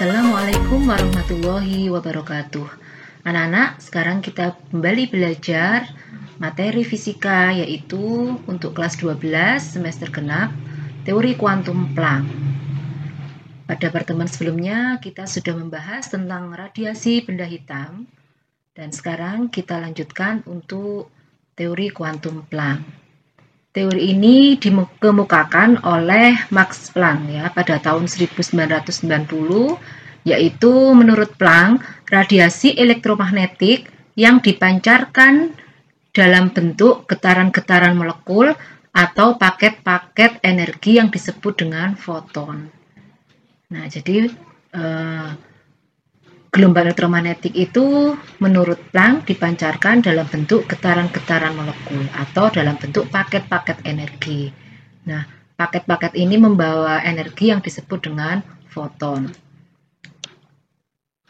Assalamualaikum warahmatullahi wabarakatuh. Anak-anak, sekarang kita kembali belajar materi fisika, yaitu untuk kelas 12 semester genap, teori kuantum Planck. Pada pertemuan sebelumnya kita sudah membahas tentang radiasi benda hitam, dan sekarang kita lanjutkan untuk teori kuantum Planck. Teori ini dikemukakan oleh Max Planck ya pada tahun 1990, yaitu menurut Planck, radiasi elektromagnetik yang dipancarkan dalam bentuk getaran-getaran molekul atau paket-paket energi yang disebut dengan foton. Nah, jadi gelombang elektromagnetik itu menurut Planck dipancarkan dalam bentuk getaran-getaran molekul atau dalam bentuk paket-paket energi. Nah, paket-paket ini membawa energi yang disebut dengan foton.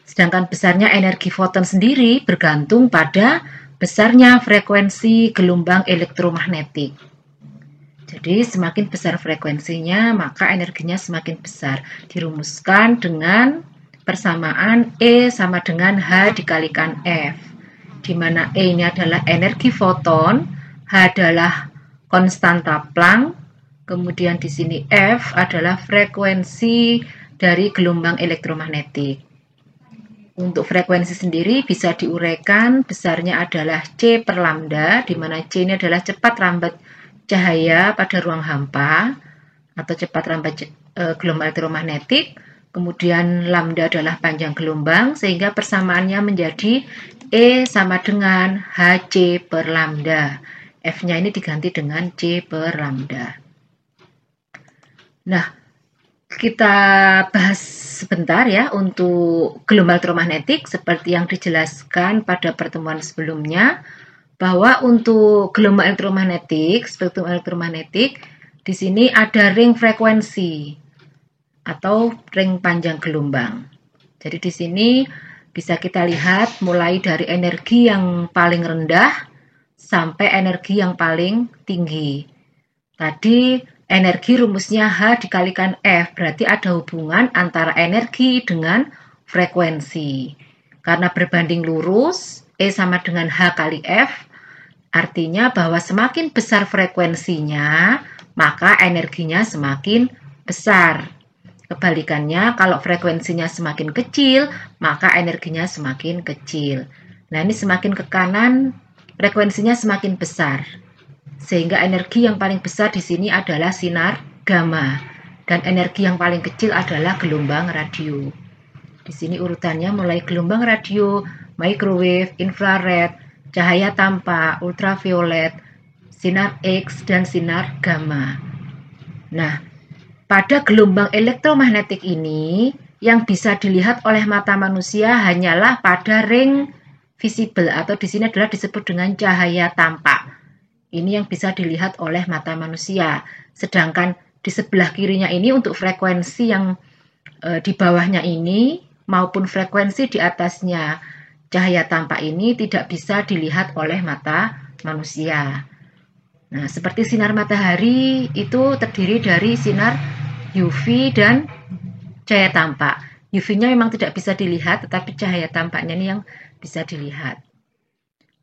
Sedangkan besarnya energi foton sendiri bergantung pada besarnya frekuensi gelombang elektromagnetik. Jadi semakin besar frekuensinya, maka energinya semakin besar. Dirumuskan dengan persamaan E sama dengan H dikalikan F, di mana E ini adalah energi foton, H adalah konstanta Planck, kemudian di sini F adalah frekuensi dari gelombang elektromagnetik. Untuk frekuensi sendiri bisa diuraikan, besarnya adalah C per lambda, di mana C ini adalah cepat rambat cahaya pada ruang hampa atau cepat rambat gelombang elektromagnetik. Kemudian lambda adalah panjang gelombang, sehingga persamaannya menjadi E sama dengan Hc per lambda. F-nya ini diganti dengan C per lambda. Nah, kita bahas sebentar ya untuk gelombang elektromagnetik seperti yang dijelaskan pada pertemuan sebelumnya, bahwa untuk gelombang elektromagnetik, spektrum elektromagnetik, di sini ada ring frekuensi atau ring panjang gelombang. Jadi di sini bisa kita lihat mulai dari energi yang paling rendah sampai energi yang paling tinggi. Tadi energi rumusnya H dikalikan F, berarti ada hubungan antara energi dengan frekuensi. Karena berbanding lurus, E sama dengan H kali F, artinya bahwa semakin besar frekuensinya, maka energinya semakin besar. Kebalikannya, kalau frekuensinya semakin kecil, maka energinya semakin kecil. Nah, ini semakin ke kanan, frekuensinya semakin besar. Sehingga energi yang paling besar di sini adalah sinar gamma. Dan energi yang paling kecil adalah gelombang radio. Di sini urutannya mulai gelombang radio, microwave, infrared, cahaya tampak, ultraviolet, sinar X, dan sinar gamma. Nah, pada gelombang elektromagnetik ini, yang bisa dilihat oleh mata manusia hanyalah pada ring visible, atau di sini adalah disebut dengan cahaya tampak. Ini yang bisa dilihat oleh mata manusia. Sedangkan di sebelah kirinya ini untuk frekuensi yang di bawahnya ini maupun frekuensi di atasnya cahaya tampak ini tidak bisa dilihat oleh mata manusia. Nah, seperti sinar matahari itu terdiri dari sinar UV dan cahaya tampak. UV-nya memang tidak bisa dilihat, tetapi cahaya tampaknya ini yang bisa dilihat.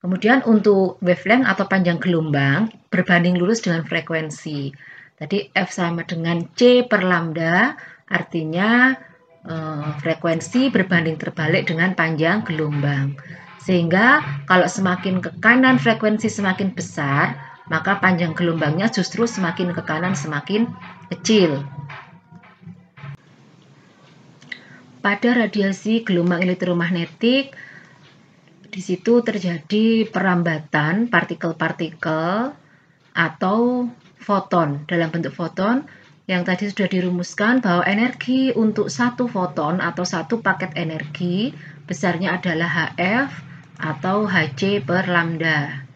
Kemudian untuk wavelength atau panjang gelombang berbanding lurus dengan frekuensi. Tadi F sama dengan C per lambda, artinya frekuensi berbanding terbalik dengan panjang gelombang. Sehingga kalau semakin ke kanan frekuensi semakin besar, maka panjang gelombangnya justru semakin ke kanan semakin kecil. Pada radiasi gelombang elektromagnetik, di situ terjadi perambatan partikel-partikel atau foton dalam bentuk foton yang tadi sudah dirumuskan bahwa energi untuk satu foton atau satu paket energi besarnya adalah Hf atau Hc per lambda,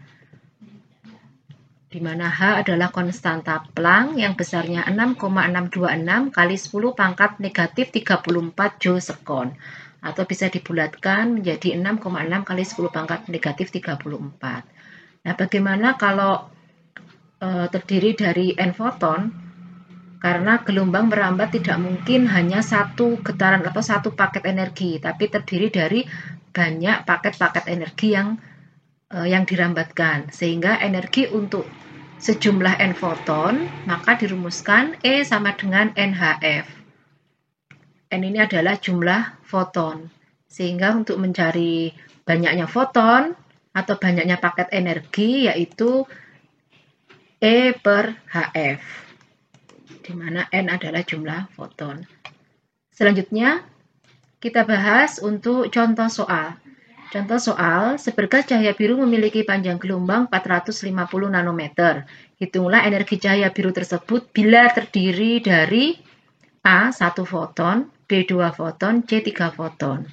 di mana H adalah konstanta Planck yang besarnya 6,626 kali 10 pangkat negatif 34 Joule sekon, atau bisa dibulatkan menjadi 6,6 kali 10 pangkat negatif 34. Nah, bagaimana kalau terdiri dari n foton? Karena gelombang merambat tidak mungkin hanya satu getaran atau satu paket energi, tapi terdiri dari banyak paket-paket energi yang dirambatkan, sehingga energi untuk sejumlah n foton maka dirumuskan E sama dengan NHF. N ini adalah jumlah foton, sehingga untuk mencari banyaknya foton atau banyaknya paket energi yaitu E per HF, di mana N adalah jumlah foton. Selanjutnya kita bahas untuk contoh soal. Contoh soal, seberkas cahaya biru memiliki panjang gelombang 450 nanometer. Hitunglah energi cahaya biru tersebut bila terdiri dari A 1 foton, B 2 foton, C 3 foton.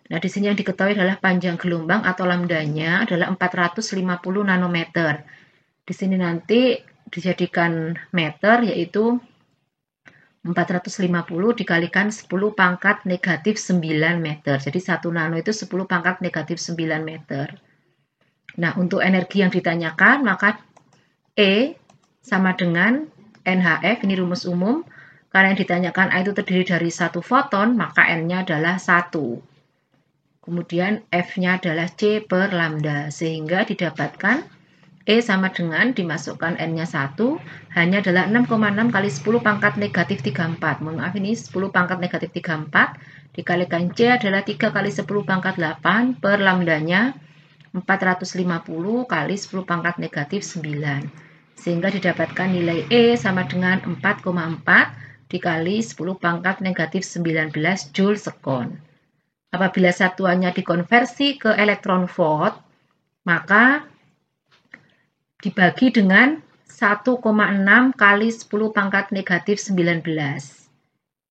Nah, di sini yang diketahui adalah panjang gelombang atau lambdanya adalah 450 nanometer. Di sini nanti dijadikan meter, yaitu 450 dikalikan 10 pangkat negatif 9 meter. Jadi 1 nano itu 10 pangkat negatif 9 meter. Nah, untuk energi yang ditanyakan, maka E sama dengan NHF, ini rumus umum. Karena yang ditanyakan A itu terdiri dari 1 foton, maka N-nya adalah 1. Kemudian F-nya adalah C per lambda, sehingga didapatkan E sama dengan dimasukkan N-nya 1, hanya adalah 6,6 kali 10 pangkat negatif 34. Mohon maaf, ini 10 pangkat negatif 34, dikalikan C adalah 3 kali 10 pangkat 8, per lambdanya 450 kali 10 pangkat negatif 9. Sehingga didapatkan nilai E sama dengan 4,4 dikali 10 pangkat negatif 19 Joule sekon. Apabila satuannya dikonversi ke elektron volt, maka dibagi dengan 1,6 kali 10 pangkat negatif 19.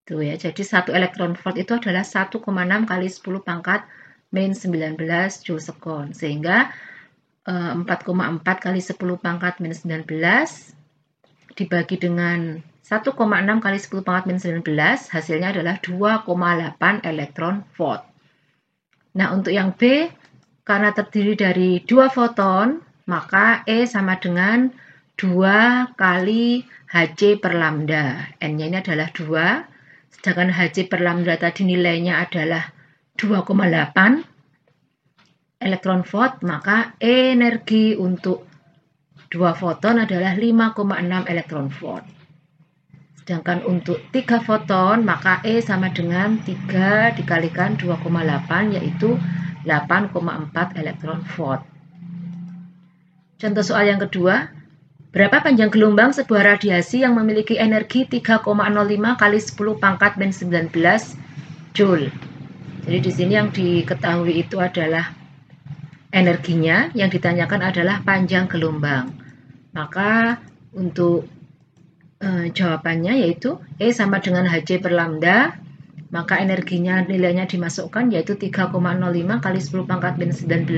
Tuh ya, jadi 1 elektron volt itu adalah 1,6 kali 10 pangkat min 19 Joule sekon. Sehingga 4,4 kali 10 pangkat min 19 dibagi dengan 1,6 kali 10 pangkat min 19, hasilnya adalah 2,8 elektron volt. Nah, untuk yang B, karena terdiri dari 2 foton, maka E sama dengan 2 kali Hc per lambda. N-nya ini adalah 2, sedangkan Hc per lambda tadi nilainya adalah 2,8 elektron volt, maka energi untuk 2 foton adalah 5,6 elektron volt. Sedangkan untuk 3 foton, maka E sama dengan 3 dikalikan 2,8, yaitu 8,4 elektron volt. Contoh soal yang kedua, berapa panjang gelombang sebuah radiasi yang memiliki energi 3,05 kali 10 pangkat min 19 Joule. Jadi di sini yang diketahui itu adalah energinya, yang ditanyakan adalah panjang gelombang. Maka untuk jawabannya yaitu E sama dengan Hc per lambda, maka energinya nilainya dimasukkan yaitu 3,05 kali 10 pangkat min 19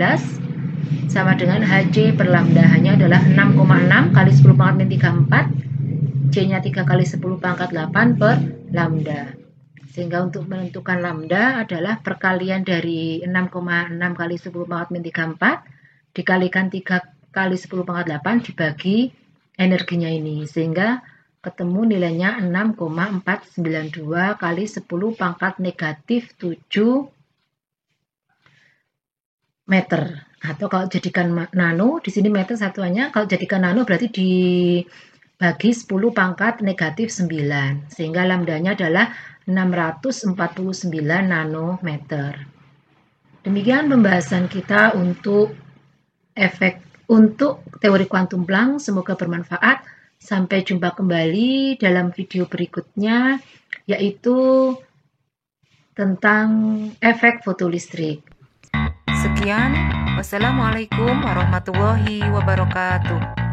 sama dengan Hc per lambda, hanya adalah 6,6 kali 10 pangkat min 34, C-nya 3 kali 10 pangkat 8 per lambda. Sehingga untuk menentukan lambda adalah perkalian dari 6,6 kali 10 pangkat min 34 dikalikan 3 kali 10 pangkat 8 dibagi energinya ini, sehingga ketemu nilainya 6,492 kali 10 pangkat negatif 7 meter. Atau kalau jadikan nano, di sini meter satuannya, kalau jadikan nano berarti dibagi 10 pangkat negatif 9. Sehingga lambdanya adalah 649 nanometer. Demikian pembahasan kita untuk teori kuantum Planck. Semoga bermanfaat. Sampai jumpa kembali dalam video berikutnya, yaitu tentang efek fotolistrik. Sekian, wassalamualaikum warahmatullahi wabarakatuh.